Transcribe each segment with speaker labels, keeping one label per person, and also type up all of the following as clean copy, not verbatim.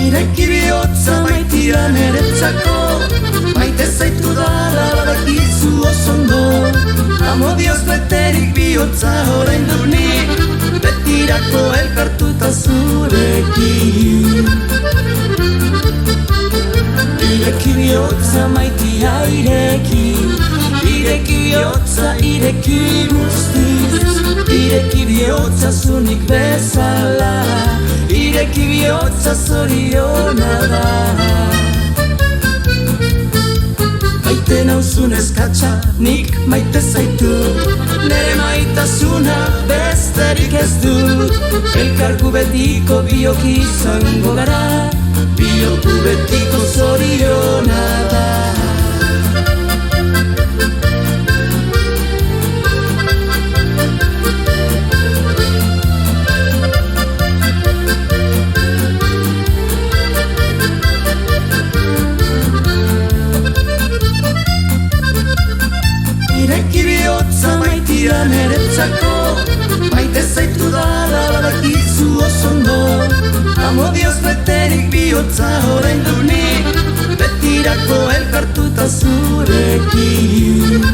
Speaker 1: Ireki bihotza maitia niretzako, maite zaitu dala badakizu oso ondo. Amodioz beterik bihotza oraindu nik, betirako elkartuta zurekin. Ireki bihotza maitia ireki, ireki bihotza ireki guztiz, ireki bihotza zunik bezala, ireki bihotza zoriona da. Maite nauzun eskatsa, nik maite zaitu, nere maitasuna besterik ez dut. Elkargu betiko biok izango gara, bioku betiko zoriona da. Ireki bihotza maitia niretzako, maite zaitu dala badakizu oso ondo. Amodioz beterik bihotza oraindu nik, betirako elkartuta zurekin.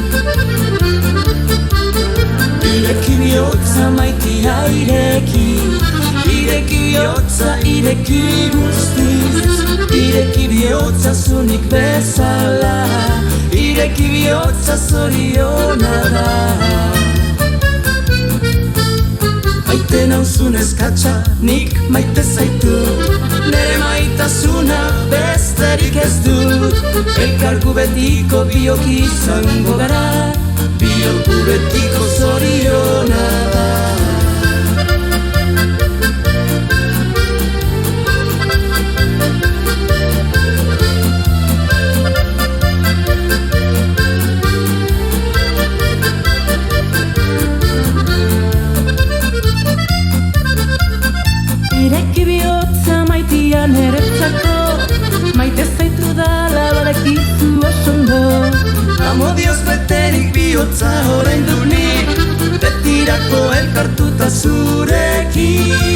Speaker 1: Ireki bihotza maitia ireki, ireki bihotza ireki guztiz, ireki bihotza zunik bezala, ireki bihotza zoriona da. Maite nauzun eskatsa, nik maite zaitu, nere maitasuna besterik ez dut. Elkargu betiko biok izango gara, bioku betiko zoriona da. Ireki bihotza maitia niretzako, maite zaitu dala badakizu oso ondo. Amodioz beterik bihotza oraindu nik, betirako elkartuta zurekin.